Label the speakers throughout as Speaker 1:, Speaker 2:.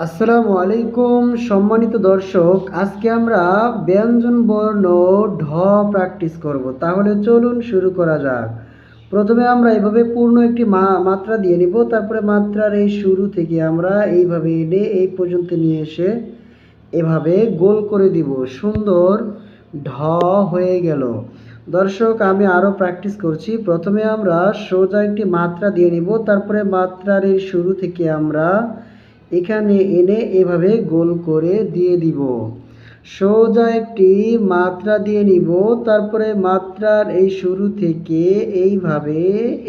Speaker 1: আসসালামু আলাইকুম সম্মানিত দর্শক, আজকে আমরা ব্যঞ্জন বর্ণ ঢ প্র্যাকটিস করব। তাহলে চলুন শুরু করা যাক। প্রথমে আমরা এভাবে পূর্ণ একটি মাত্রা দিয়ে নিব, তারপরে মাত্রার এই শুরু থেকে আমরা এইভাবে এনে এই পর্যন্ত নিয়ে এসে এভাবে গোল করে দিব। সুন্দর ঢ হয়ে গেল। দর্শক, আমি আরও প্র্যাকটিস করছি। প্রথমে আমরা সোজা একটি মাত্রা দিয়ে নিব, তারপরে মাত্রার এই শুরু থেকে আমরা এখানে এনে এভাবে গোল করে দিয়ে দিব। সোজা একটি মাত্রা দিয়ে নিব, তারপরে মাত্রার এই শুরু থেকে এইভাবে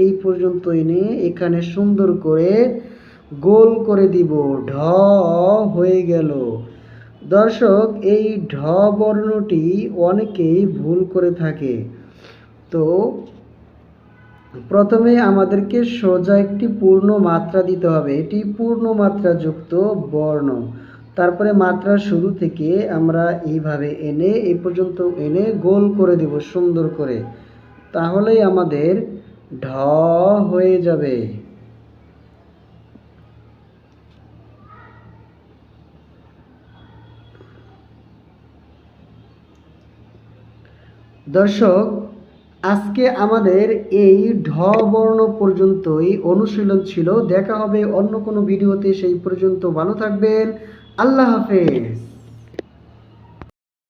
Speaker 1: এই পর্যন্ত এনে এখানে সুন্দর করে গোল করে দিব। ঢ হয়ে গেল। দর্শক, এই ঢ বর্ণটি অনেকেই ভুল করে থাকে। তো প্রথমে আমাদেরকে সোজা একটি পূর্ণ মাত্রা দিতে হবে, এটি পূর্ণ মাত্রা যুক্ত বর্ণ। তারপরে মাত্রার শুরু থেকে আমরা এইভাবে এনে এই পর্যন্ত এনে গোল করে দেব সুন্দর করে। তাহলেই আমাদের ঢ হয়ে যাবে। দর্শক, আজকে আমাদের এই ঢ বর্ণ পর্যন্তই অনুশীলন ছিল। দেখা হবে অন্য কোনো ভিডিওতে। সেই পর্যন্ত ভালো থাকবেন। আল্লাহ হাফেজ।